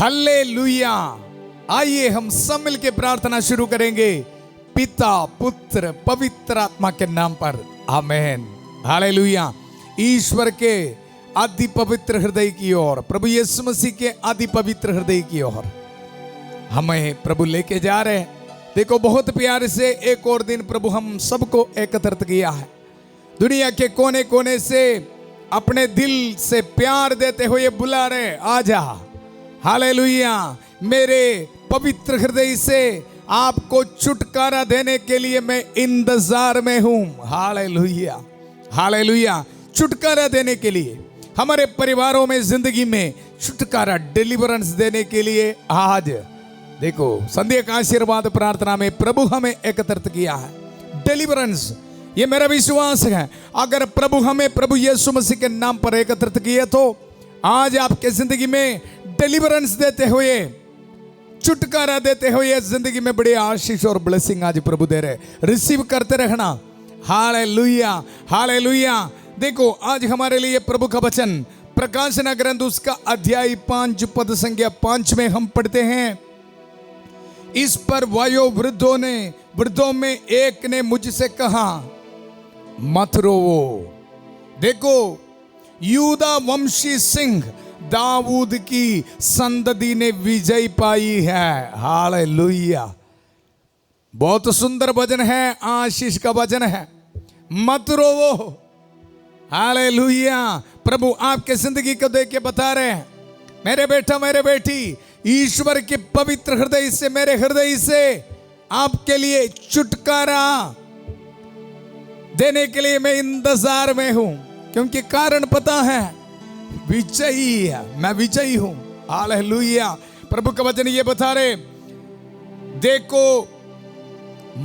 Hallelujah. आइए हम सब मिलके प्रार्थना शुरू करेंगे पिता पुत्र पवित्र आत्मा के नाम पर, आमेन। हालेलुया। ईश्वर के आदि पवित्र हृदय की ओर, प्रभु यीशु मसीह के आदि पवित्र हृदय की ओर हमें प्रभु लेके जा रहे हैं। देखो, बहुत प्यार से एक और दिन प्रभु हम सबको एकत्रित किया है। दुनिया के कोने कोने से अपने दिल से प्यार देते हुए बुला रहे, आजा। हालेलुया। मेरे पवित्र हृदय से आपको छुटकारा देने के लिए मैं इंतजार में हूं। Hallelujah, hallelujah. छुटकारा देने के लिए, हमारे परिवारों में, जिंदगी में छुटकारा, डिलीवरेंस देने के लिए आज देखो संध्या का आशीर्वाद प्रार्थना में प्रभु हमें एकत्रित किया है। डिलीवरेंस, ये मेरा विश्वास है, अगर प्रभु हमें प्रभु यीशु मसीह के नाम पर एकत्रित किए तो आज आपके जिंदगी में डिलीवरेंस देते हुए, छुटकारा देते हुए जिंदगी में बड़ी आशीष और ब्लेसिंग आज प्रभु दे रहे। रिसीव करते रहना। Hallelujah, hallelujah. देखो, आज हमारे लिए प्रभु का वचन प्रकाशन ग्रंथ उसका अध्याय 5 पद संख्या 5 में हम पढ़ते हैं, इस पर वृद्धों में एक ने मुझसे कहा, मत रोवो। देखो, यूदा वंशी सिंह दाऊद की संतति ने विजय पाई है। हालेलुया। बहुत सुंदर वचन है, आशीष का वचन है। मत रोवो। हालेलुया। प्रभु आपके जिंदगी को देख के बता रहे हैं, मेरे बेटा, मेरे बेटी, ईश्वर के पवित्र हृदय से, मेरे हृदय से आपके लिए छुटकारा देने के लिए मैं इंतजार में हूं। क्योंकि कारण पता है, विजयी है, मैं विजयी हूं। हालेलुया। प्रभु का वचन ये बता रहे, देखो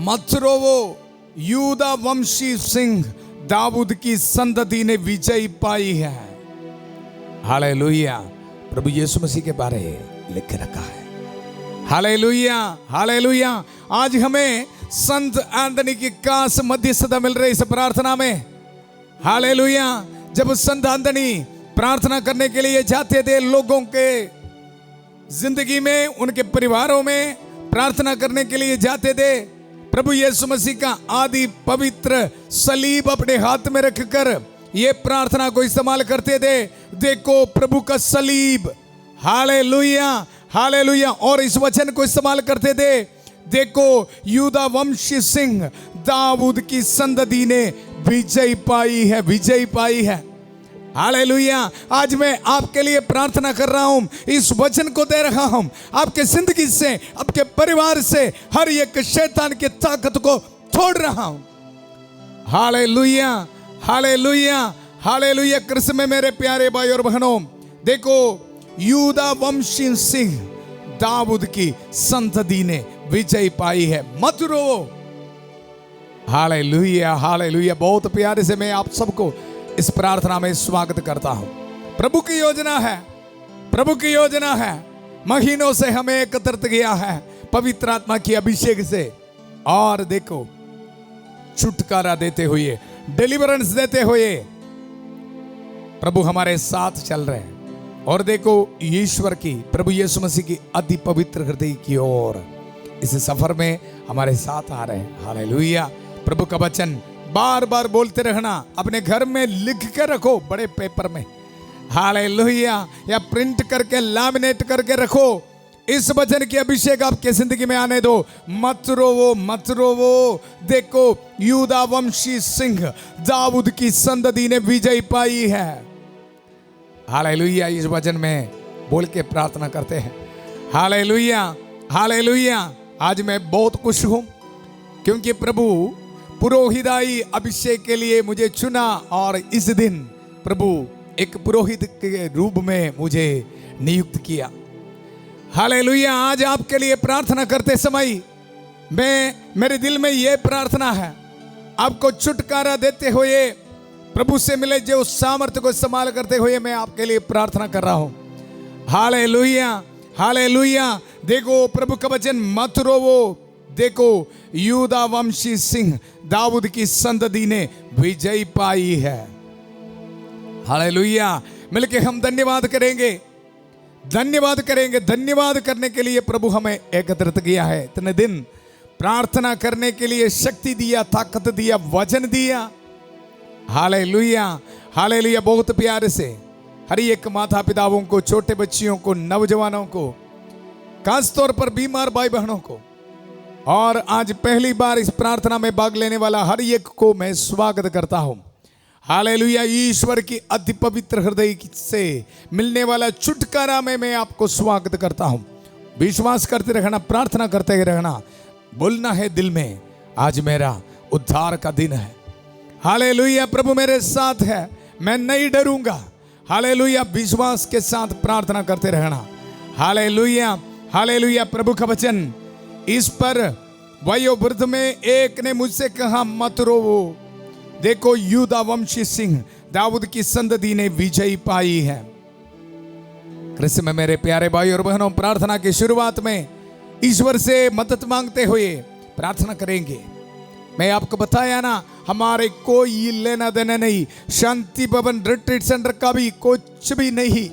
मत रोवो, यूदा वंशी सिंह दाऊद की संतति ने विजय पाई है। हालेलुया। प्रभु यीशु मसीह के बारे लिख रखा है। Hallelujah, hallelujah. आज हमें संत एंथनी की खास मध्यस्थता मिल रही इस प्रार्थना में। हालेलुया। जब संत एंथनी प्रार्थना करने के लिए जाते थे, लोगों के जिंदगी में, उनके परिवारों में प्रार्थना करने के लिए जाते थे, प्रभु यीशु मसीह का आदि पवित्र सलीब अपने हाथ में रखकर ये प्रार्थना को इस्तेमाल करते थे। देखो, प्रभु का सलीब। Hallelujah, hallelujah. और इस वचन को इस्तेमाल करते थे, देखो यूदा वंशी सिंह दाऊद की संतति ने विजय पाई है, विजय पाई है। हालेलुया। आज मैं आपके लिए प्रार्थना कर रहा हूं, इस वचन को दे रहा हूं, आपके जिंदगी से, आपके परिवार से हर एक शैतान की ताकत को तोड़ रहा हूं। Hallelujah, hallelujah, hallelujah. कृष्ण में मेरे प्यारे भाई और बहनों, देखो यूदा वंशी सिंह दाऊद की संतति ने विजय पाई है। मत रोवो। Hallelujah, hallelujah. बहुत प्यारे से मैं आप सबको इस प्रार्थना में स्वागत करता हूं। प्रभु की योजना है, प्रभु की योजना है। महीनों से हमें एकत्रित किया है पवित्र आत्मा की अभिषेक से, और देखो छुटकारा देते हुए, डिलीवरेंस देते हुए प्रभु हमारे साथ चल रहे हैं। और देखो, ईश्वर की, प्रभु यीशु मसीह की अति पवित्र हृदय की ओर इस सफर में हमारे साथ आ रहे हैं। हालेलुया। प्रभु का वचन बार बार बोलते रहना, अपने घर में लिख के रखो बड़े पेपर में। हालेलुया। या प्रिंट करके, लैमिनेट करके रखो। इस वचन की अभिषेक आपके जिंदगी में आने दो। मत रोवो, मत रोवो। देखो, यूदा वंशी सिंह दाऊद की संतति ने विजय पाई है। हालेलुया। इस वचन में बोल के प्रार्थना करते हैं। Hallelujah, hallelujah. आज मैं बहुत खुश हूं, क्योंकि प्रभु पुरोहिताई अभिषेक के लिए मुझे चुना, और इस दिन प्रभु एक पुरोहित के रूप में मुझे नियुक्त किया। हालेलुया। आज आपके लिए प्रार्थना करते समय मेरे दिल में यह प्रार्थना है, आपको छुटकारा देते हुए, प्रभु से मिले जो सामर्थ्य को इस्तेमाल करते हुए मैं आपके लिए प्रार्थना कर रहा हूं। Hallelujah, hallelujah. देखो, प्रभु का वचन, मत रोवो। देखो, यूदा वंशी सिंह दाऊद की संतति ने विजय पाई है। हालेलुया। मिलके हम धन्यवाद करेंगे। धन्यवाद करेंगे। धन्यवाद करने के लिए प्रभु हमें एकत्रित किया है। इतने दिन प्रार्थना करने के लिए शक्ति दिया, ताकत दिया, वचन दिया। Hallelujah, hallelujah. बहुत प्यार से हर एक माता पिताओं को, छोटे बच्चियों को, नौजवानों को, खास तौर पर बीमार भाई बहनों को, और आज पहली बार इस प्रार्थना में भाग लेने वाला हर एक को मैं स्वागत करता हूं। हालेलुया। ईश्वर की अति पवित्र हृदय से मिलने वाला छुटकारा में मैं आपको स्वागत करता हूं। विश्वास करते रहना, प्रार्थना करते रहना, बोलना है दिल में, आज मेरा उद्धार का दिन है। हालेलुया। प्रभु मेरे साथ है, मैं नहीं डरूंगा। हालेलुया। विश्वास के साथ प्रार्थना करते रहना। Hallelujah, hallelujah. प्रभु का वचन इस पर वयोवृद्ध में एक ने मुझसे कहा, मत रोवो, देखो यूदा वंशी सिंह दाऊद की संतति ने विजय पाई है। कृष्ण में मेरे प्यारे भाई और बहनों, प्रार्थना की शुरुआत में ईश्वर से मदद मांगते हुए प्रार्थना करेंगे। मैं आपको बताया ना, हमारे कोई लेना देना नहीं, शांति भवन रिट्रीट सेंटर का भी कुछ भी नहीं।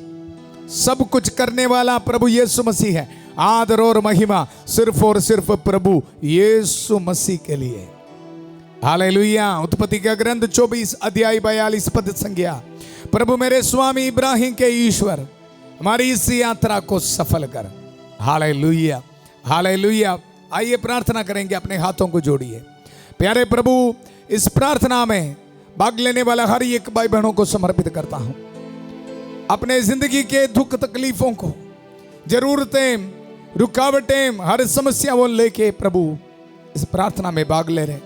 सब कुछ करने वाला प्रभु यीशु मसीह है। आदर और महिमा सिर्फ और सिर्फ प्रभु यीशु मसीह के लिए। हालेलुया। उत्पत्ति का ग्रंथ 24 अध्याय 42 पद संज्ञा। प्रभु मेरे स्वामी इब्राहिम के ईश्वर, हमारी इस यात्रा को सफल कर। Hallelujah, hallelujah. आइए प्रार्थना करेंगे, अपने हाथों को जोड़िए। प्यारे प्रभु, इस प्रार्थना में भाग लेने वाला हर एक भाई बहनों को समर्पित करता हूं। अपने जिंदगी के दुख तकलीफों को, जरूरतें, रुकावटें, हर समस्या वो लेके प्रभु इस प्रार्थना में भाग ले रहे।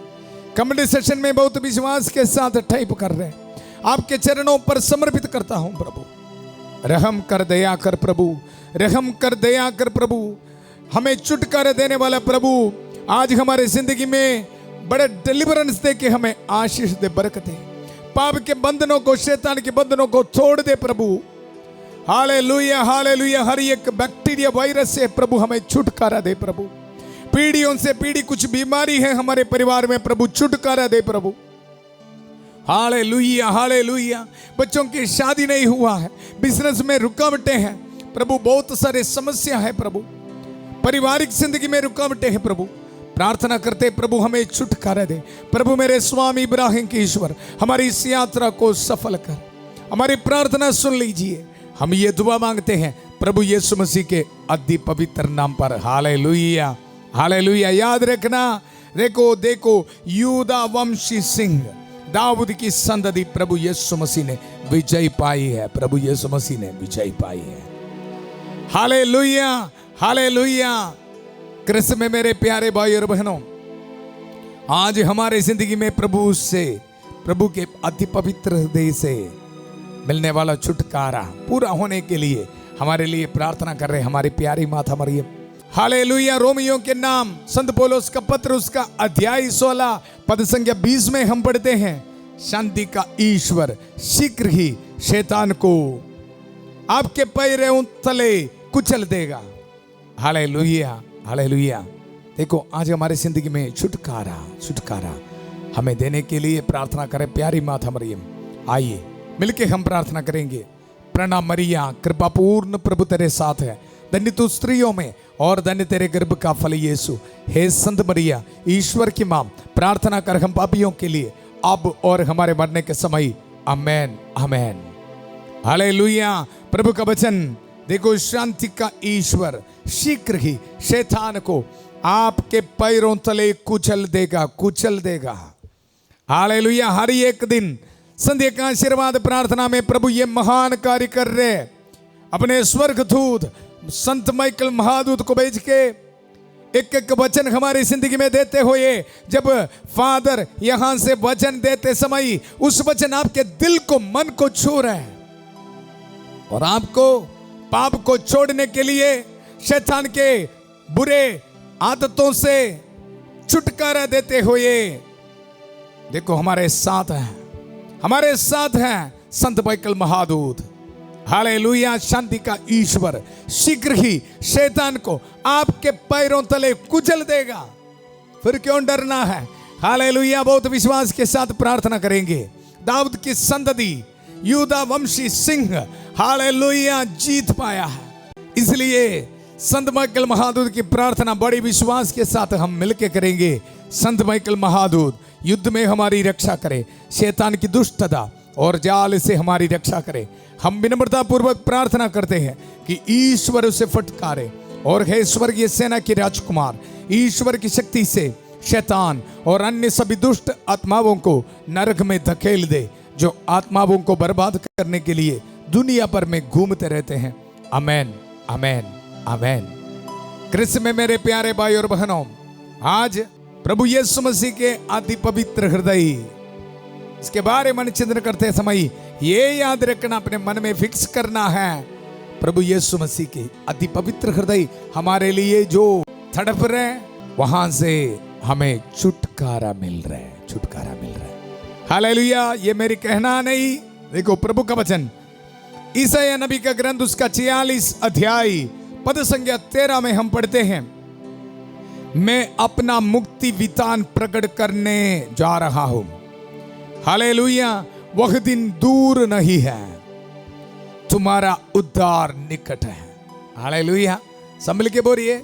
कमेंट सेशन में बहुत विश्वास के साथ टाइप कर रहे। आपके चरणों पर समर्पित करता हूं प्रभु। रहम कर, दया कर प्रभु, रहम कर, दया कर प्रभु। हमें छुटकारा देने वाला प्रभु, आज हमारे जिंदगी में बड़े डिलीवरेंस दे के हमें आशीष दे, बरकत दे। पाप के बंधनों को, शैतान के बंधनों को तोड़ दे प्रभु। Hallelujah, hallelujah. हर एक बैक्टीरिया, वायरस से प्रभु हमें छुटकारा दे प्रभु। पीढ़ियों से पीढ़ी कुछ बीमारी है हमारे परिवार में प्रभु, छुटकारा दे प्रभु। Hallelujah, hallelujah. बच्चों की शादी नहीं हुआ है, बिजनेस में रुकावटें हैं प्रभु, बहुत सारे समस्या है प्रभु, पारिवारिक जिंदगी में रुकावटें हैं प्रभु। प्रार्थना करते प्रभु हमें छुटकारा दे। प्रभु मेरे स्वामी इब्राहिम के ईश्वर, हमारी इस यात्रा को सफल कर। हमारी प्रार्थना सुन लीजिए। हम ये दुआ मांगते हैं प्रभु यीशु मसीह के अति पवित्र नाम पर। Hallelujah, hallelujah. याद रखना, देखो देखो यूदा वंशी सिंह दाऊद की संतति प्रभु यीशु मसीह ने विजय पाई है। प्रभु यीशु मसीह ने विजय पाई है। Hallelujah, hallelujah. कृष्ण में मेरे प्यारे भाई और बहनों, आज हमारे जिंदगी में प्रभु से, प्रभु के अति पवित्र हृदय से मिलने वाला छुटकारा पूरा होने के लिए हमारे लिए प्रार्थना कर रहे हमारी प्यारी माता मरियम। हालेलुया। रोमियो के नाम संत पौलुस का पत्र, उसका अध्याय 16 पद संख्या 20 में हम पढ़ते हैं, शांति का ईश्वर शीघ्र ही शैतान को आपके पैरों तले कुचल देगा। Hallelujah, hallelujah. देखो आज हमारे जिंदगी में छुटकारा, छुटकारा हमें देने के लिए प्रार्थना करें प्यारी माता मरियम। आइए मिलके हम प्रार्थना करेंगे। प्रणाम मरिया, कृपा पूर्ण प्रभु तेरे साथ है, धन्य तू स्त्रियों में और धन्य तेरे गर्भ का फल यीशु। हे संत मरिया, ईश्वर की मां, प्रार्थना कर हम पापियों के लिए, अब और हमारे मरने के समय। आमेन, आमेन। हालेलुया। प्रभु का वचन देखो, शांति का ईश्वर शीघ्र ही शैतान को आपके पैरों तले कुचल देगा, कुचल देगा। हालेलुया। हर एक दिन संध्या का आशीर्वाद प्रार्थना में प्रभु ये महान कार्य कर रहे। अपने स्वर्गदूत संत माइकल महादूत को भेज के एक एक वचन हमारी जिंदगी में देते हुए, जब फादर यहां से वचन देते समय उस वचन आपके दिल को, मन को छू रहे हैं और आपको पाप को छोड़ने के लिए, शैतान के बुरे आदतों से छुटकारा देते हुए, देखो हमारे साथ है, हमारे साथ है संत माइकल महादूत। हालेलुया। शांति का ईश्वर शीघ्र ही शैतान को आपके पैरों तले कुचल देगा, फिर क्यों डरना है। हालेलुया। बहुत विश्वास के साथ प्रार्थना करेंगे। दाऊद की संतति यूदा वंशी सिंह, हालेलुया, जीत पाया है। इसलिए संत माइकल महादूत की प्रार्थना बड़ी विश्वास के साथ हम मिलकर करेंगे। संत माइकल महादूत युद्ध में हमारी रक्षा करे, शैतान की दुष्टता और जाल से हमारी रक्षा करे। हम विनम्रता पूर्वक प्रार्थना करते हैं कि ईश्वर उसे फटकारे और हे स्वर्गीय सेना के राजकुमार, ईश्वर की शक्ति से शैतान और अन्य सभी दुष्ट आत्माओं को नरक में धकेल दे, जो आत्माओं को बर्बाद करने के लिए दुनिया भर में घूमते रहते हैं। आमेन, आमेन, आमेन। कृष्ण में मेरे प्यारे भाई और बहनों, आज प्रभु यीशु मसीह के अति पवित्र हृदय, इसके बारे में चिंतन करते समय ये याद रखना, अपने मन में फिक्स करना है, प्रभु यीशु मसीह के अति पवित्र हृदय हमारे लिए जो तड़प रहे, वहां से हमें छुटकारा मिल रहा है, छुटकारा मिल रहा है। हालेलुया। ये मेरी कहना नहीं, देखो प्रभु का वचन ईसाया नबी का ग्रंथ उसका 46 अध्याय पद संख्या 13 में हम पढ़ते हैं, मैं अपना मुक्ति विधान प्रकट करने जा रहा हूं। हालेलुया। वह दिन दूर नहीं है, तुम्हारा उद्धार निकट है। हालेलुया। संभल के बोलिए,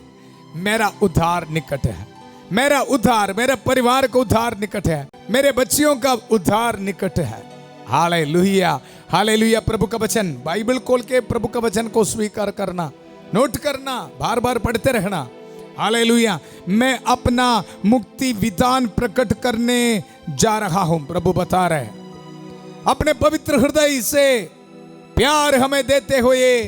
मेरा उद्धार निकट है, मेरा उद्धार, मेरे परिवार का उद्धार निकट है, मेरे बच्चियों का उद्धार निकट है। Hallelujah, hallelujah. प्रभु का वचन, बाइबल खोल के प्रभु का वचन को स्वीकार करना, नोट करना, बार बार पढ़ते रहना। हालेलुया। मैं अपना मुक्ति विधान प्रकट करने जा रहा हूं, प्रभु बता रहे। अपने पवित्र हृदय से प्यार हमें देते हुए,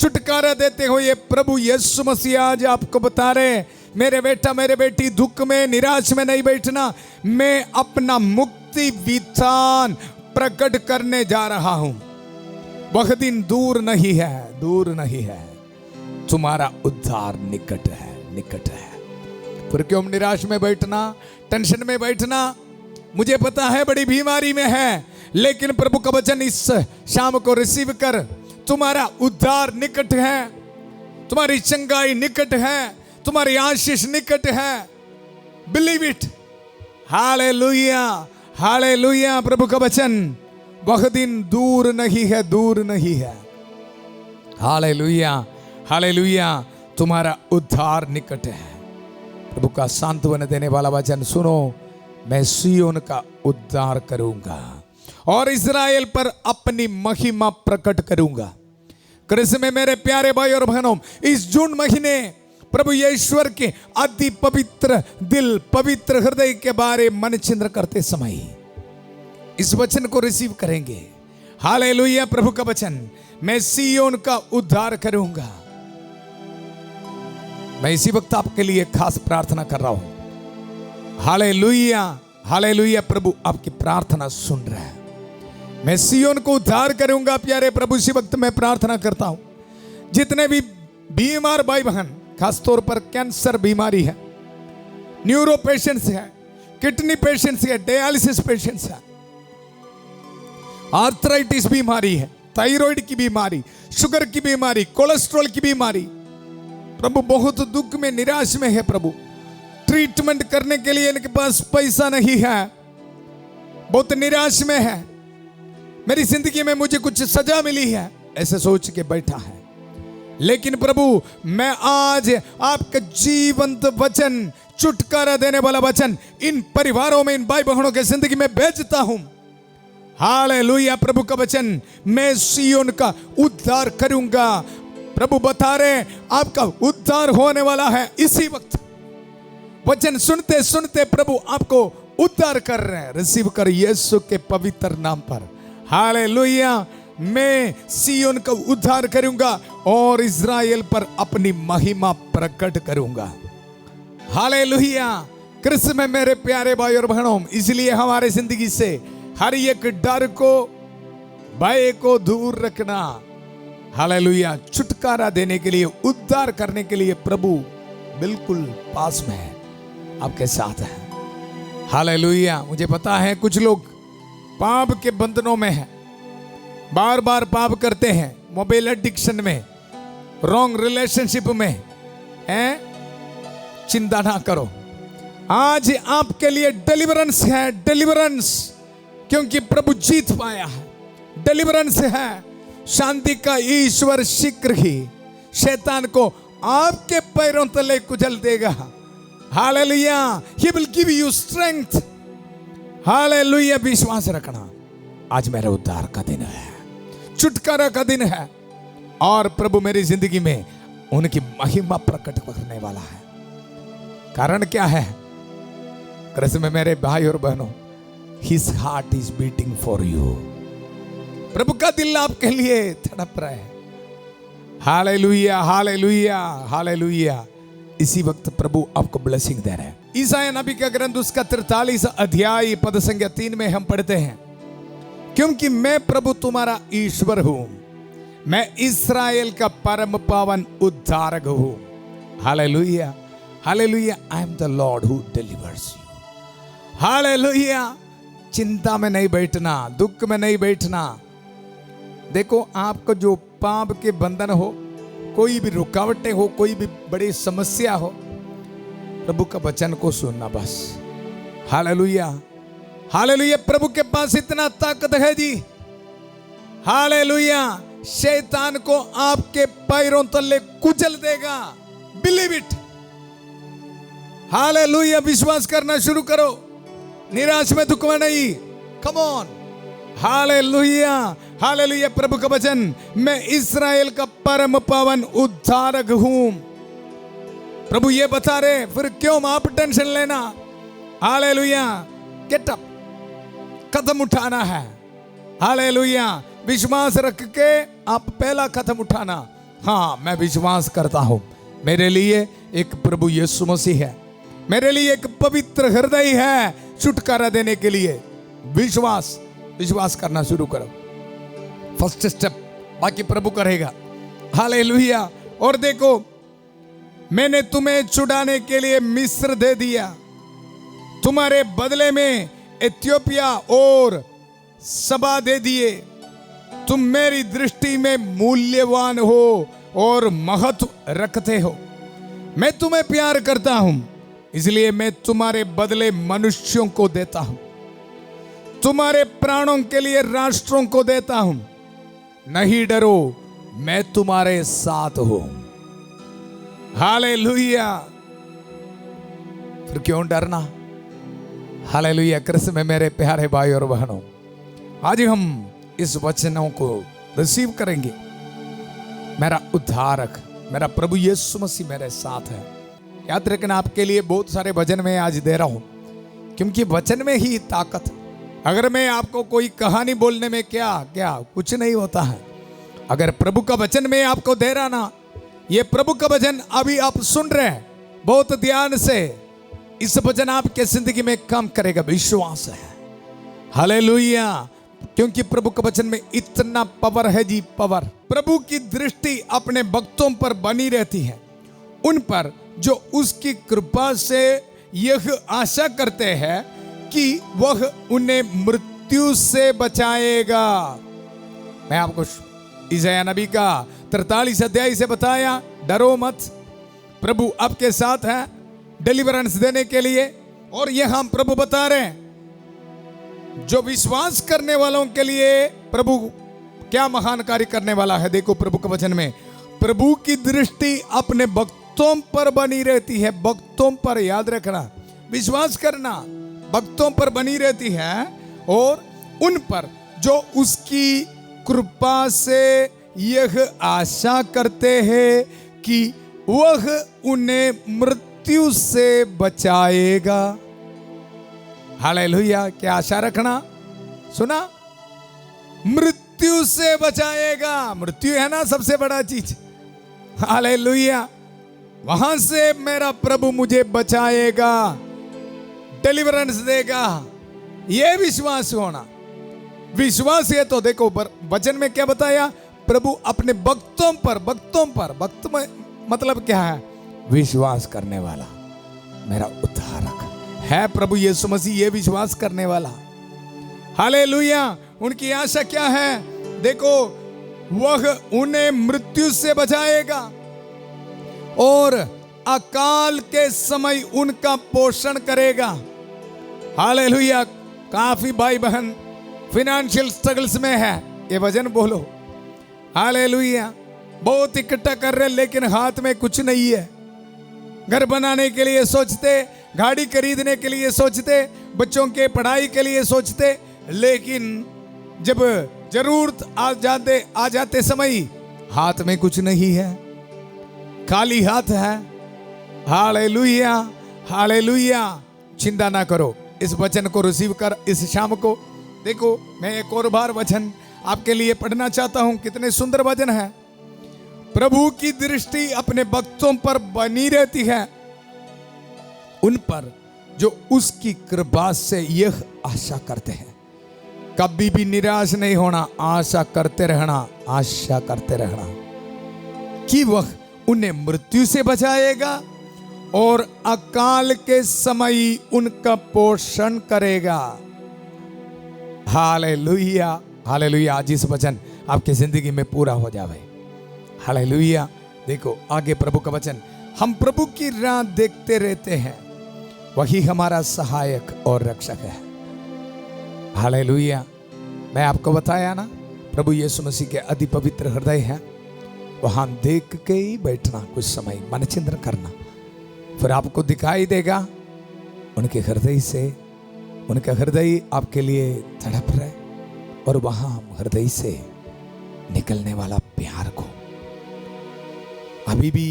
छुटकारा देते हुए प्रभु यीशु मसीह आज आपको बता रहे, मेरे बेटा मेरे बेटी, दुख में निराश में नहीं बैठना, मैं अपना मुक्ति विधान प्रकट करने जा रहा हूं। वह दिन दूर नहीं है, दूर नहीं है, तुम्हारा उद्धार निकट है, निकट है। फिर क्यों निराश में बैठना, टेंशन में बैठना? मुझे पता है बड़ी बीमारी में है, लेकिन प्रभु का वचन इस शाम को रिसीव कर, तुम्हारा उद्धार निकट है, तुम्हारी चंगाई निकट है, तुम्हारी आशीष निकट है। Believe it. Hallelujah, hallelujah. प्रभु का वचन, वह दिन दूर नहीं है, दूर नहीं है। Hallelujah, hallelujah. तुम्हारा उद्धार निकट है। प्रभु का सांत्वना देने वाला वचन सुनो, मैं सिय्योन का उद्धार करूंगा और इस्राएल पर अपनी महिमा प्रकट करूंगा। कृष्ण में मेरे प्यारे भाई और बहनों, इस जून महीने प्रभु यीशु के अति पवित्र दिल, पवित्र हृदय के बारे मन चिंतन करते समय इस वचन को रिसीव करेंगे। हालेलुया। प्रभु का वचन, मैं सिय्योन का उद्धार करूंगा। मैं इसी वक्त आपके लिए खास प्रार्थना कर रहा हूं। Hallelujah, hallelujah. प्रभु आपकी प्रार्थना सुन रहा है। मैं सिय्योन को उद्धार करूंगा। प्यारे प्रभु, इसी वक्त मैं प्रार्थना करता हूं, जितने भी बीमार भाई बहन, खासतौर पर कैंसर बीमारी है, न्यूरो पेशेंट्स है, किडनी पेशेंट्स है, डायलिसिस पेशेंट्स है, आर्थराइटिस बीमारी है, थायराइड की बीमारी, शुगर की बीमारी, कोलेस्ट्रॉल की बीमारी, प्रभु बहुत दुख में, निराश में है। प्रभु, ट्रीटमेंट करने के लिए इनके पास पैसा नहीं है, बहुत निराश में है, मेरी जिंदगी में मुझे कुछ सजा मिली है, ऐसे सोच के बैठा है। लेकिन प्रभु, मैं आज आपका जीवंत वचन, छुटकारा देने वाला वचन इन परिवारों में, इन भाई बहनों के जिंदगी में भेजता हूं। हालेलुया। प्रभु का वचन, मैं सिय्योन का उद्धार करूंगा। प्रभु बता रहे, आपका उद्धार होने वाला है। इसी वक्त वचन सुनते सुनते प्रभु आपको उद्धार कर रहे हैं। रिसीव कर यीशु के पवित्र नाम पर। हालेलुया। मैं सिय्योन का उद्धार करूंगा और इस्राएल पर अपनी महिमा प्रकट करूंगा। हालेलुया। कृष्ण में मेरे प्यारे भाई और बहनों, इसलिए हमारे जिंदगी से हर एक डर को, भय को दूर रखना। हालेलुया। छुटकारा देने के लिए, उद्धार करने के लिए प्रभु बिल्कुल पास में है, आपके साथ है। हालेलुया। मुझे पता है कुछ लोग पाप के बंधनों में हैं, बार बार पाप करते हैं, मोबाइल एडिक्शन में, रॉन्ग रिलेशनशिप में हैं। चिंता ना करो, आज आपके लिए डिलीवरेंस है, डिलीवरेंस, क्योंकि प्रभु जीत पाया है। डिलीवरेंस है। शांति का ईश्वर शीघ्र ही शैतान को आपके पैरों तले कुचल देगा। Hallelujah, he will give you strength. Hallelujah, विश्वास रखना, आज मेरा उद्धार का दिन है, छुटकारा का दिन है, और प्रभु मेरी जिंदगी में उनकी महिमा प्रकट करने वाला है। कारण क्या है? कृष्ण में मेरे भाई और बहनों, his heart is beating for you. प्रभु का दिल आपके लिए तड़प रहा है। Hallelujah, hallelujah, hallelujah. इसी वक्त प्रभु आपको ब्लेसिंग दे रहे हैं। ईसाया नबी का ग्रंथ उसका 43 अध्याय पद संख्या 3 में हम पढ़ते हैं, क्योंकि मैं प्रभु तुम्हारा ईश्वर हूं, मैं इस्राएल का परम पावन उद्धारक हूं। Hallelujah, hallelujah, I am the Lord who delivers you. Hallelujah, चिंता में नहीं बैठना, दुख में नहीं बैठना। देखो, आपको जो पाप के बंधन हो, कोई भी रुकावटें हो, कोई भी बड़ी समस्या हो, प्रभु का वचन को सुनना बस। हालेलुया, हालेलुया, प्रभु के पास इतना ताकत है जी। हालेलुया, शैतान को आपके पैरों तले कुचल देगा। Believe it. हालेलुया, विश्वास करना शुरू करो, निराश में, दुख में नहीं। Come on. हालेलुया, हालेलुया, प्रभु का वचन, मैं इस्राएल का परम पावन उद्धारक हूं। प्रभु ये बता रहे, फिर क्यों आप टेंशन लेना? हालेलुया, गेट अप, कदम उठाना है। हालेलुया, विश्वास रख के आप पहला कदम उठाना। हाँ, मैं विश्वास करता हूं, मेरे लिए एक प्रभु यीशु मसीह है, मेरे लिए एक पवित्र हृदय है छुटकारा देने के लिए। विश्वास करना शुरू करो। फर्स्ट स्टेप, बाकी प्रभु करेगा। हालेलुया। और देखो, मैंने तुम्हें छुड़ाने के लिए मिस्र दे दिया, तुम्हारे बदले में इथियोपिया और सबा दे दिए। तुम मेरी दृष्टि में मूल्यवान हो और महत्व रखते हो। मैं तुम्हें प्यार करता हूं, इसलिए मैं तुम्हारे बदले मनुष्यों को देता हूं, तुम्हारे प्राणों के लिए राष्ट्रों को देता हूं। नहीं डरो, मैं तुम्हारे साथ हूं। हालेलुया, फिर क्यों डरना? हालेलुया, कृष्ण में मेरे प्यारे भाई और बहनों, आज हम इस वचनों को रिसीव करेंगे। मेरा उद्धारक, मेरा प्रभु यीशु मसीह मेरे साथ है। याद रखना, आपके लिए बहुत सारे वचन में आज दे रहा हूं, क्योंकि वचन में ही ताकत। अगर मैं आपको कोई कहानी बोलने में क्या कुछ नहीं होता है। अगर प्रभु का वचन में आपको दे रहा ना, ये प्रभु का वचन अभी आप सुन रहे हैं, बहुत ध्यान से इस वचन आपके जिंदगी में काम करेगा, विश्वास है। हालेलुया, क्योंकि प्रभु के वचन में इतना पावर है जी, पावर। प्रभु की दृष्टि अपने भक्तों पर बनी रहती है, उन पर जो उसकी कृपा से यह आशा करते हैं कि वह उन्हें मृत्यु से बचाएगा। मैं आपको यशायाह नबी का 43 अध्याय से बताया, डरो मत, प्रभु आपके साथ है डिलीवरेंस देने के लिए। और यह हम प्रभु बता रहे हैं, जो विश्वास करने वालों के लिए प्रभु क्या महान कार्य करने वाला है। देखो, प्रभु के वचन में प्रभु की दृष्टि अपने भक्तों पर बनी रहती है। भक्तों पर, याद रखना, विश्वास करना, भक्तों पर बनी रहती है, और उन पर जो उसकी कृपा से यह आशा करते हैं कि वह उन्हें मृत्यु से बचाएगा। हालेलुया, क्या आशा रखना? सुना, मृत्यु से बचाएगा। मृत्यु है ना सबसे बड़ा चीज। हालेलुया, वहां से मेरा प्रभु मुझे बचाएगा, डिलीवरेंस देगा। यह विश्वास होना, विश्वास है। तो देखो, वचन में क्या बताया? प्रभु अपने भक्तों पर, भक्त में मतलब क्या है? विश्वास करने वाला मेरा उद्धारक है प्रभु यीशु मसीह, ये विश्वास करने वाला। हालेलुया, उनकी आशा क्या है? देखो, वह उन्हें मृत्यु से बचाएगा और अकाल के समय उनका पोषण करेगा। हालेलुया, काफी भाई बहन फाइनेंशियल स्ट्रगल्स में है, ये वचन बोलो। हालेलुया, बहुत इकट्ठा कर रहे लेकिन हाथ में कुछ नहीं है। घर बनाने के लिए सोचते, गाड़ी खरीदने के लिए सोचते, बच्चों के पढ़ाई के लिए सोचते, लेकिन जब जरूरत आ जाते समय हाथ में कुछ नहीं है, खाली हाथ है। Hallelujah, hallelujah. चिंता ना करो, इस वचन को रिसीव कर इस शाम को। देखो, मैं एक और बार वचन आपके लिए पढ़ना चाहता हूं। कितने सुंदर वचन है। प्रभु की दृष्टि अपने भक्तों पर बनी रहती है, उन पर जो उसकी कृपा से यह आशा करते हैं। कभी भी निराश नहीं होना, आशा करते रहना, आशा करते रहना कि वह उन्हें मृत्यु से बचाएगा और अकाल के समय उनका पोषण करेगा। Hallelujah, hallelujah. आज इस वचन आपकी जिंदगी में पूरा हो जाए। हालेलुया। देखो आगे प्रभु का वचन, हम प्रभु की राह देखते रहते हैं, वही हमारा सहायक और रक्षक है। हालेलुया। मैं आपको बताया ना, प्रभु यीशु मसीह के अति पवित्र हृदय है, वहां देख के ही बैठना, कुछ समय मन चिंतन करना, फिर आपको दिखाई देगा उनके हृदय से। उनका हृदय आपके लिए तड़प रहे और वहां हृदय से निकलने वाला प्यार को अभी भी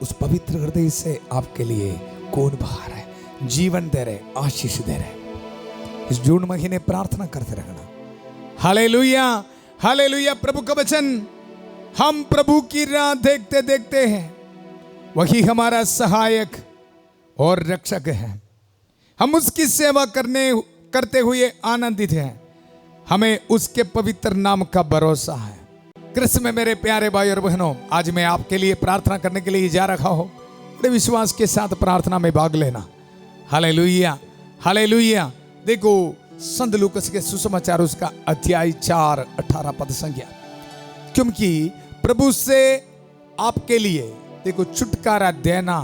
उस पवित्र हृदय से आपके लिए कौन बहा रहा है, जीवन दे रहे, आशीष दे रहे। इस जून महीने प्रार्थना करते रहना। Hallelujah, hallelujah. प्रभु का वचन, हम प्रभु की राह देखते देखते हैं, वही हमारा सहायक और रक्षक है। हम उसकी सेवा करते हुए आनंदित हैं, हमें उसके पवित्र नाम का भरोसा है। कृष्ण में मेरे प्यारे भाई और बहनों, आज मैं आपके लिए प्रार्थना करने के लिए जा रखा हूं। बड़े विश्वास के साथ प्रार्थना में भाग लेना। Hallelujah, hallelujah. देखो संत लूकास के सुसमाचार उसका अध्याय 4 18 पद संख्या, क्योंकि प्रभु से आपके लिए देखो छुटकारा देना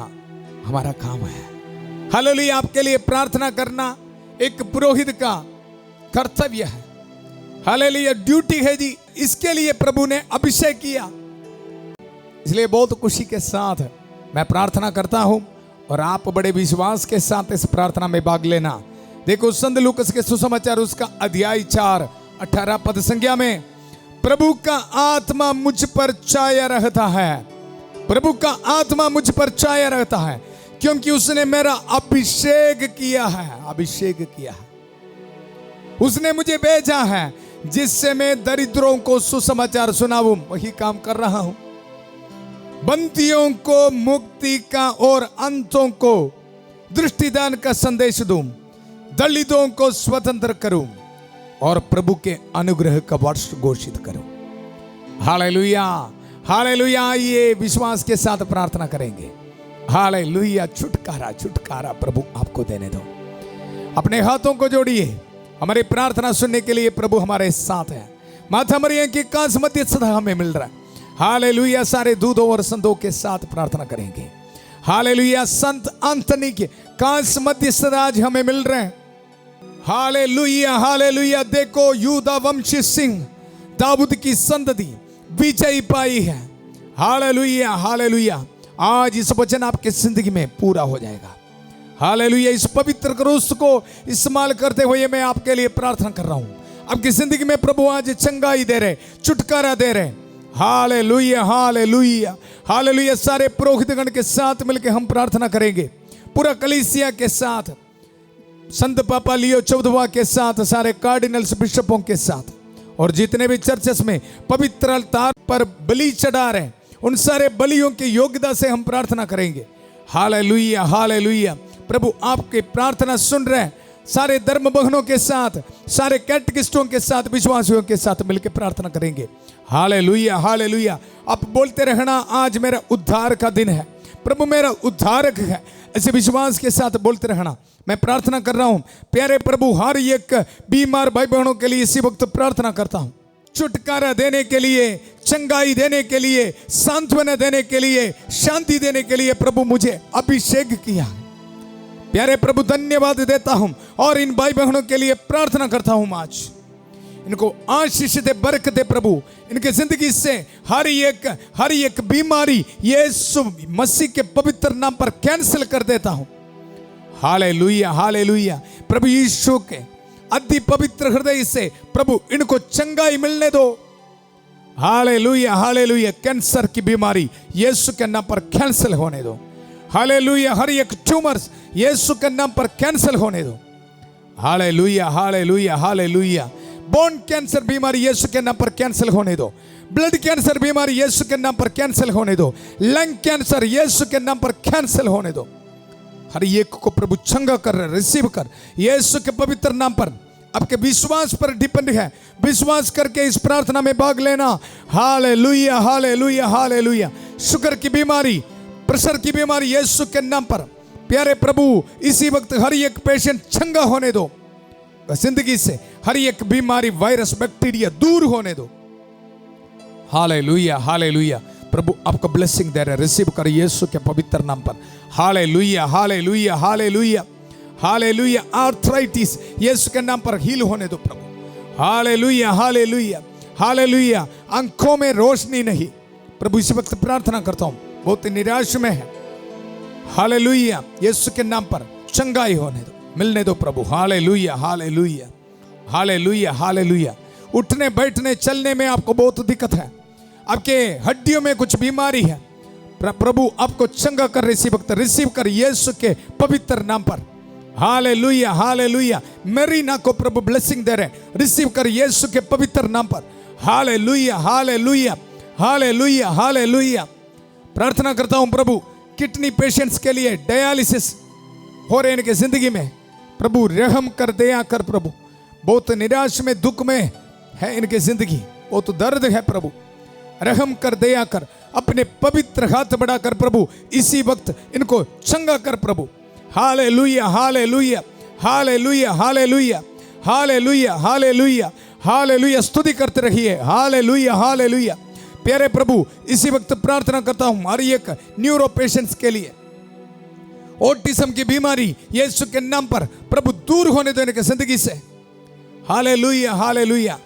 हमारा काम है। हालेलुया। आपके लिए प्रार्थना करना एक पुरोहित का कर्तव्य है। हालेलुया, ड्यूटी है जी। इसके लिए प्रभु ने अभिषेक किया, इसलिए बहुत खुशी के साथ मैं प्रार्थना करता हूं और आप बड़े विश्वास के साथ इस प्रार्थना में भाग लेना। देखो संत लूकास के सुसमाचार उसका अध्याय 4 18 पद संख्या में, प्रभु का आत्मा मुझ पर छाया रहता है, प्रभु का आत्मा मुझ पर छाया रहता है, क्योंकि उसने मेरा अभिषेक किया है, अभिषेक किया है। उसने मुझे भेजा है जिससे मैं दरिद्रों को सुसमाचार सुनाऊं, वही काम कर रहा हूं। बंदियों को मुक्ति का और अंतों को दृष्टिदान का संदेश दूं, दलितों को स्वतंत्र करूं और प्रभु के अनुग्रह का वर्ष घोषित करूं। Hallelujah, hallelujah. ये विश्वास के साथ प्रार्थना करेंगे। हालेलुया। छुटकारा, छुटकारा प्रभु आपको देने दो। अपने हाथों को जोड़िए, हमारी प्रार्थना सुनने के लिए प्रभु हमारे साथ है। माता मरियम की कांस मध्य सदा हमें मिल रहा है। हालेलुया। सारे दूधों और संतों के साथ प्रार्थना करेंगे। हालेलुया। संत अंतनी के कांस मध्य सदा आज हमें मिल रहे हैं। Hallelujah, hallelujah. देखो यूदा वंशी सिंह दाऊद की संतति विजय पाई है। Hallelujah, hallelujah. आज इस वचन आपके जिंदगी में पूरा हो जाएगा। हालेलुया। इस पवित्र क्रूस को इस्तेमाल करते हुए मैं आपके लिए प्रार्थना कर रहा हूं। आपकी जिंदगी में प्रभु आज चंगाई दे रहे, छुटकारा दे रहे। Hallelujah, hallelujah, hallelujah. सारे पुरोहितगण के साथ मिलकर हम प्रार्थना करेंगे, पूरा कलीसिया के साथ, संत पापा लियो 14वां के साथ, सारे कार्डिनल्स बिशपों के साथ, और जितने भी चर्चेस में पवित्र अलतार पर बलि चढ़ा रहे, उन सारे बलियों की योग्यता से हम प्रार्थना करेंगे। Hallelujah, hallelujah. प्रभु आपकी प्रार्थना सुन रहे हैं। सारे धर्म बहनों के साथ, सारे कैटेकिस्टों के साथ, विश्वासियों के साथ मिलकर प्रार्थना करेंगे। Hallelujah, hallelujah. आप बोलते रहना, आज मेरा उद्धार का दिन है, प्रभु मेरा उद्धारक है। ऐसे विश्वास के साथ बोलते रहना। मैं प्रार्थना कर रहा हूं प्यारे प्रभु, हर एक बीमार भाई बहनों के लिए इसी वक्त प्रार्थना करता हूं। छुटकारा देने के लिए, चंगाई देने के लिए, सांत्वना देने के लिए, शांति देने के लिए प्रभु मुझे अभिषेक किया। प्यारे प्रभु धन्यवाद देता हूं और इन भाई बहनों के लिए प्रार्थना करता हूं। आज इनको आशीष दे, बरकत दे प्रभु। इनके जिंदगी से हर एक बीमारी यीशु मसीह के पवित्र नाम पर कैंसिल कर देता हूं। Hallelujah, hallelujah. प्रभु यीशु के अति पवित्र हृदय से प्रभु इनको चंगाई मिलने दो। Hallelujah, hallelujah. कैंसर की बीमारी यीशु के नाम पर कैंसिल होने दो। हालेलुया। हर एक ट्यूमर्स यीशु के नाम पर कैंसिल होने दो। Hallelujah, hallelujah, hallelujah. Bone cancer बीमारी यीशु के नाम पर कैंसिल होने दो। ब्लड कैंसर बीमारी यीशु के नाम पर कैंसिल होने दो। लंग कैंसर यीशु के नाम पर कैंसिल होने दो। हर एक को प्रभु चंगा कर, रिसीव कर यीशु के पवित्र नाम पर। आपके विश्वास पर डिपेंड है, विश्वास करके इस प्रार्थना में भाग लेना। Hallelujah, hallelujah, hallelujah. शुगर की बीमारी, प्रेशर की बीमारी यीशु के नाम पर प्यारे प्रभु इसी वक्त हर एक पेशेंट चंगा होने दो। जिंदगी से हर एक बीमारी, वायरस, बैक्टीरिया दूर होने दो। Hallelujah, hallelujah. प्रभु आपको ब्लेसिंग दे रहे, रिसीव कर यीशु के पवित्र नाम पर। Hallelujah, hallelujah, hallelujah, hallelujah. Arthritis Yeshu के नाम पर हील होने दो प्रभु। Hallelujah, hallelujah, hallelujah. आंखों में रोशनी नहीं, प्रभु इसी वक्त प्रार्थना करता हूं, बहुत निराश में है। हालेलुया, यीशु के नाम पर चंगाई होने दो, मिलने दो प्रभु। Hallelujah, hallelujah, hallelujah, hallelujah. उठने बैठने चलने में आपको बहुत दिक्कत है, आपके हड्डियों में कुछ बीमारी है, प्रभु आपको चंगा कर रिसीव कर यीशु के पवित्र नाम पर। Hallelujah, hallelujah. मेरीना को प्रभु ब्लेसिंग दे रहे, रिसीव कर यीशु के पवित्र नाम पर। Hallelujah, hallelujah, hallelujah, hallelujah. प्रार्थना करता हूं प्रभु किडनी पेशेंट्स के लिए, डायलिसिस हो रहे इनके जिंदगी में, प्रभु रहम कर, दया कर प्रभु। बहुत निराश में, दुख में है इनके जिंदगी, बहुत दर्द है प्रभु, रहम कर, दया कर। अपने पवित्र हाथ बढ़ाकर प्रभु इसी वक्त इनको चंगा कर प्रभु। Hallelujah, hallelujah, hallelujah, hallelujah, hallelujah, hallelujah, hallelujah. स्तुति करते रहिए। Hallelujah, hallelujah. प्यारे प्रभु इसी वक्त प्रार्थना करता हूं हर एक न्यूरो पेशेंट्स के लिए, ऑटिज्म की बीमारी यीशु के नाम पर प्रभु दूर होने देने के जिंदगी से। Hallelujah, hallelujah.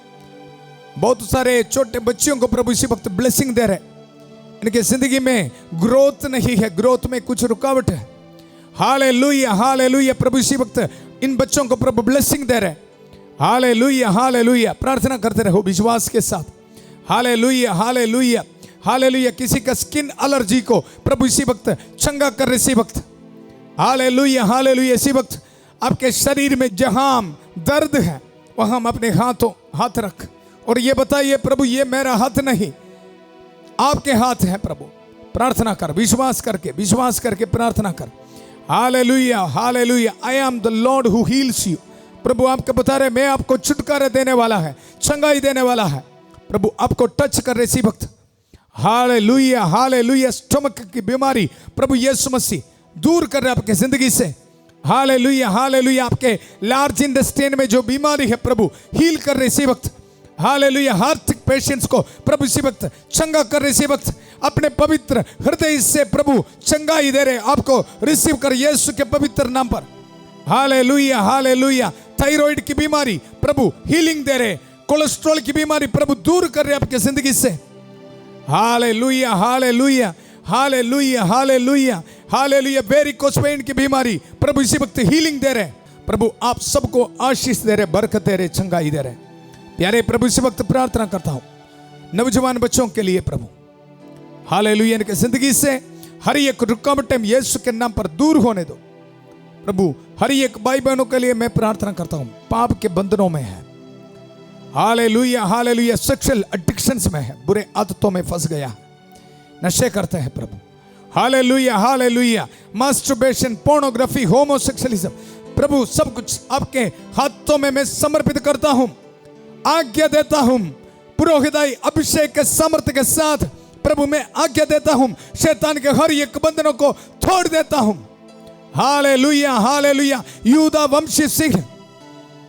बहुत सारे छोटे बच्चों को प्रभु इसी वक्त ब्लेसिंग दे रहे, इनके जिंदगी में ग्रोथ नहीं है, ग्रोथ में कुछ रुकावट है। Hallelujah, hallelujah. प्रभु इसी वक्त इन बच्चों को प्रभु ब्लेसिंग दे रहे। Hallelujah, hallelujah. प्रार्थना करते रहो विश्वास के साथ। Hallelujah, hallelujah, hallelujah. किसी का स्किन एलर्जी को प्रभु इसी वक्त चंगा कर इसी वक्त। Hallelujah, hallelujah. इसी वक्त आपके शरीर में जहां दर्द है वहां अपने हाथ रख और ये बताइए प्रभु ये मेरा हाथ नहीं, आपके हाथ है प्रभु। प्रार्थना कर, विश्वास करके प्रार्थना कर। Hallelujah, hallelujah. I am the Lord who heals you. प्रभु आपको बता रहे मैं आपको छुटकारा देने वाला है, चंगाई देने वाला है। प्रभु आपको टच कर रहे इसी वक्त। Hallelujah, hallelujah. स्टमक की बीमारी प्रभु यीशु मसीह दूर कर रहे आपके जिंदगी से। Hallelujah, hallelujah. आपके लार्ज इंटेस्टाइन में जो बीमारी है प्रभु हील कर रहे इसी वक्त। हालेलुया। हार्ट पेशेंट्स को प्रभु इसी वक्त चंगा कर रहे इसी वक्त। अपने पवित्र हृदय से प्रभु चंगाई दे रहे आपको, रिसीव कर यीशु के पवित्र नाम पर। Hallelujah, hallelujah. थायराइड की बीमारी प्रभु हीलिंग दे रहे, कोलेस्ट्रॉल की बीमारी प्रभु दूर कर रहे आपके जिंदगी से। Hallelujah, hallelujah, hallelujah, hallelujah, hallelujah. Varicose when की बीमारी प्रभु इसी वक्त हीलिंग दे रहे। प्रभु आप सबको आशीष दे रहे, बरकत दे रहे, चंगाई दे रहे। प्यारे प्रभु इसी वक्त प्रार्थना करता हूं नौजवान बच्चों के लिए प्रभु। हालेलुया। इनके जिंदगी से हर एक रुकावटें यीशु के नाम पर दूर होने दो प्रभु। हर एक भाई बहनों के लिए मैं प्रार्थना करता हूं पाप के बंधनों में है। Hallelujah, hallelujah. सेक्सुअल एडिक्शंस में है, बुरे आदतों में फंस गया, नशे करते हैं प्रभु। Hallelujah, hallelujah. Masturbation, pornography, homosexualism प्रभु सब कुछ आपके हाथों में मैं समर्पित करता हूं, आज्ञा देता हूं। पुरोहिताई अभिषेक के सामर्थ्य के साथ प्रभु मैं आज्ञा देता हूं, शैतान के हर एक बंधनों को तोड़ देता हूं। Hallelujah, hallelujah. यूदा वंशी सिंह,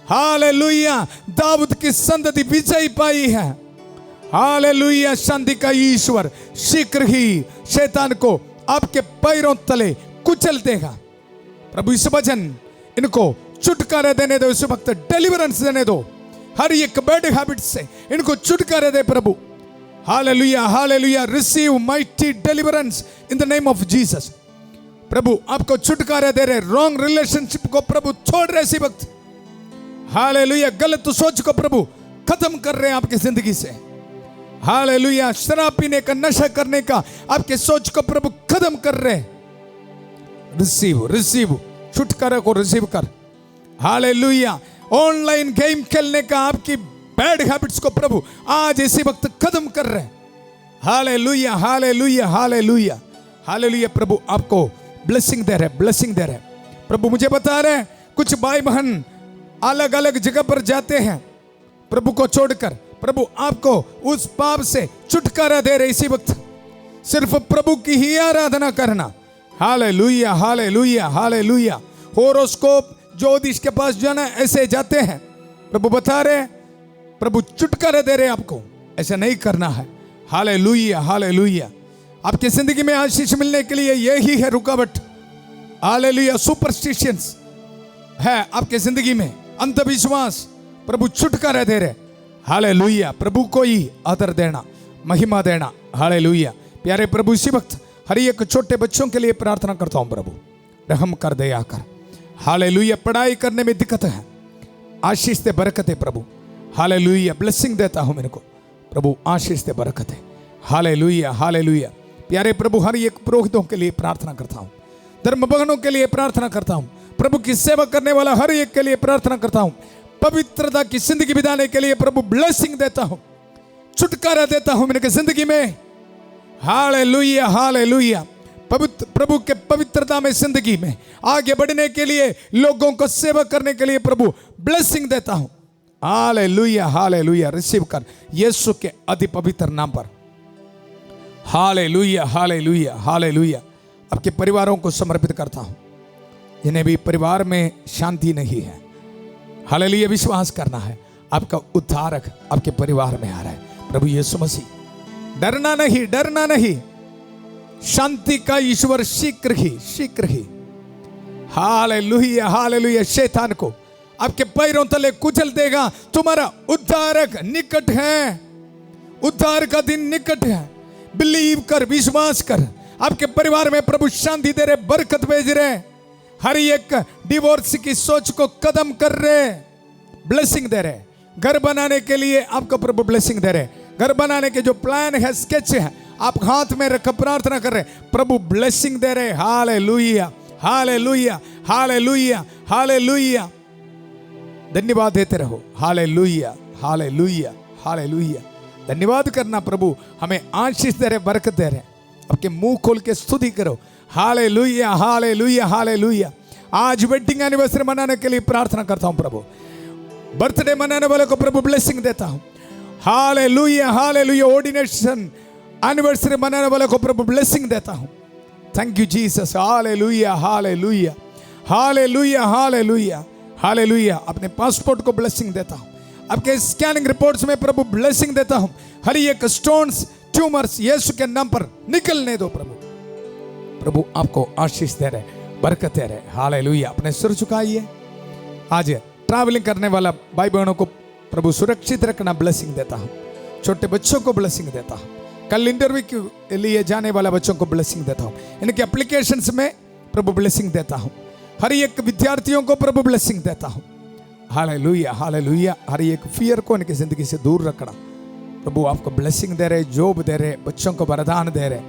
हालेलुया, दाऊद की संतति विजय पाई है। हालेलुया। शांति का ईश्वर शीघ्र ही शैतान को आपके पैरों तले कुचल देगा प्रभु। इस वचन इनको छुटकारा देने दो, इस वक्त डिलीवरेंस देने दो। हर एक बैड हैबिट से इनको छुटकारा दे प्रभु। Hallelujah hallelujah, receive mighty deliverance in the name of Jesus. प्रभु आपको छुटकारा दे रहे, रॉन्ग रिलेशनशिप को प्रभु छोड़ रहे इसी वक्त। हालेलुया, गलत सोच को प्रभु खत्म कर रहे हैं आपकी जिंदगी से। हालेलुया, शराब पीने का, नशा करने का आपके सोच को प्रभु खत्म कर रहे हैं। रिसीव रिसीव, छुटकारा को रिसीव कर। हालेलुया, ऑनलाइन गेम खेलने का आपकी बैड हैबिट्स को प्रभु आज इसी वक्त खत्म कर रहे हैं। हालेलुया हालेलुया हालेलुया हालेलुया, प्रभु आपको ब्लेसिंग दे रहे, ब्लेसिंग दे रहे। प्रभु मुझे बता रहे हैं कुछ भाई बहन अलग अलग जगह पर जाते हैं प्रभु को छोड़कर, प्रभु आपको उस पाप से छुटकारा दे रहे इसी वक्त। सिर्फ प्रभु की ही आराधना करना। Hallelujah hallelujah hallelujah. होरोस्कोप ज्योतिष के पास जाना, ऐसे जाते हैं, प्रभु बता रहे, प्रभु छुटकारा दे रहे आपको, ऐसा नहीं करना है। हालेलुया हालेलुया, आपकी जिंदगी में आशीष मिलने के लिए यही है रुकावट। हालेलुया, सुपरस्टिशंस है आपके जिंदगी में, अंधविश्वास, प्रभु छुटकारा दे रहे। हालेलुया, प्रभु को ही आदर देना, महिमा देना। हालेलुया, प्यारे प्रभु इसी वक्त हर एक छोटे बच्चों के लिए प्रार्थना करता हूं, प्रभु रहम कर, दया कर। हालेलुया, पढ़ाई करने में दिक्कत है, आशीष दे, बरकत है प्रभु। हालेलुया, ब्लेसिंग देता हूं, मेरे को प्रभु आशीष दे, बरकत है। हालेलुया हालेलुया, प्यारे प्रभु हर एक पुरोहितों के लिए प्रार्थना करता हूं, धर्म भगनों के लिए प्रार्थना करता हूं, प्रभु की सेवा करने वाला हर एक के लिए प्रार्थना करता हूं। पवित्रता की जिंदगी बिताने के लिए प्रभु ब्लेसिंग देता हूं, छुटकारा देता हूं मेरे जिंदगी में। हालेलुया हालेलुया, पवित्र प्रभु के पवित्रता में जिंदगी में आगे बढ़ने के लिए, लोगों को सेवा करने के लिए प्रभु ब्लेसिंग देता हूं। हालेलुया हालेलुया, रिसीव कर यीशु के अति पवित्र नाम पर। हालेलुया हालेलुया हालेलुया, आपके परिवारों को समर्पित करता हूं, जिन्हें भी परिवार में शांति नहीं है। हालेलुया, विश्वास करना है आपका उद्धारक आपके परिवार में आ रहा है, प्रभु यीशु मसीह। डरना नहीं, डरना नहीं, शांति का ईश्वर शीघ्र ही हालेलुया हालेलुया शैतान को आपके पैरों तले कुचल देगा। तुम्हारा उद्धारक निकट है, उद्धार का दिन निकट है। बिलीव कर, विश्वास कर, आपके परिवार में प्रभु शांति दे रहे, बरकत भेज रहे, हर एक डिवोर्स की सोच को खत्म कर रहे, ब्लेसिंग दे रहे। घर बनाने के लिए आपको प्रभु ब्लेसिंग दे रहे, घर बनाने के जो प्लान है, स्केच है, आप हाथ में रख प्रार्थना कर रहे, प्रभु ब्लेसिंग दे रहे। हालेलुया हालेलुया हालेलुया हालेलुया, धन्यवाद देते रहो। हालेलुया हालेलुया हालेलुया, धन्यवाद करना, प्रभु हमें आशीष दे रहे, बरकत दे रहे। आपके मुंह खोल के स्तुति करो। Hallelujah hallelujah hallelujah. आज वेडिंग एनिवर्सरी मनाने के लिए प्रार्थना करता हूं प्रभु, बर्थडे मनाने वाले को प्रभु ब्लेसिंग देता हूं। हालेलुया हालेलुया, ऑर्डिनेशन एनिवर्सरी मनाने वाले को प्रभु ब्लेसिंग देता हूं। Thank you Jesus. Hallelujah hallelujah hallelujah hallelujah hallelujah, अपने पासपोर्ट को ब्लेसिंग देता हूं, आपके स्कैनिंग रिपोर्ट्स में प्रभु ब्लेसिंग देता हूं। हर एक स्टोन्स, ट्यूमर्स यीशु के नाम पर निकलने दो प्रभु। प्रभु आपको आशीष दे रहे, बरकत दे रहे। हालेलुया, अपने सिर झुकाइए। आज ट्रैवलिंग करने वाला भाई बहनों को प्रभु सुरक्षित रखना, ब्लेसिंग देता हूं। छोटे बच्चों को ब्लेसिंग देता हूं, कल इंटरव्यू के लिए जाने वाला बच्चों को ब्लेसिंग देता हूं, इनके एप्लीकेशंस में प्रभु ब्लेसिंग देता हूं। हर एक विद्यार्थियों को प्रभु ब्लेसिंग देता हूं। हालेलुया हालेलुया, हर एक फियर को इनकी जिंदगी से दूर रखना, प्रभु आपको ब्लेसिंग दे रहे, जॉब दे रहे, बच्चों को वरदान दे रहे।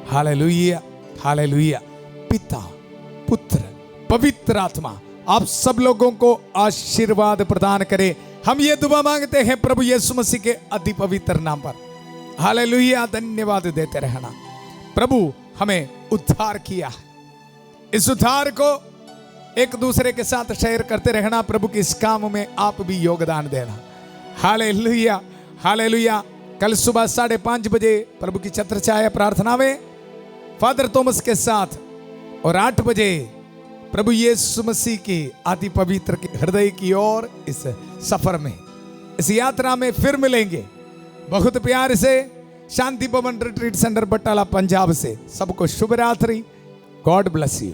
हालेलुया हालेलुया, पिता पुत्र पवित्र आत्मा आप सब लोगों को आशीर्वाद प्रदान करे। हम ये दुआ मांगते हैं प्रभु यीशु मसीह के अति पवित्र नाम पर। हालेलुया, धन्यवाद देते रहना। प्रभु हमें उद्धार किया है, इस उद्धार को एक दूसरे के साथ शेयर करते रहना। प्रभु के इस काम में आप भी योगदान देना। Hallelujah hallelujah. कल सुबह 5:30 बजे प्रभु की छत्र छाया प्रार्थना में फादर थॉमस के साथ, और 8 बजे प्रभु यीशु मसीह की अति पवित्र हृदय की ओर इस सफर में, इस यात्रा में फिर मिलेंगे। बहुत प्यार से शांति भवन रिट्रीट सेंटर बटाला पंजाब से सबको शुभ रात्रि। God bless you.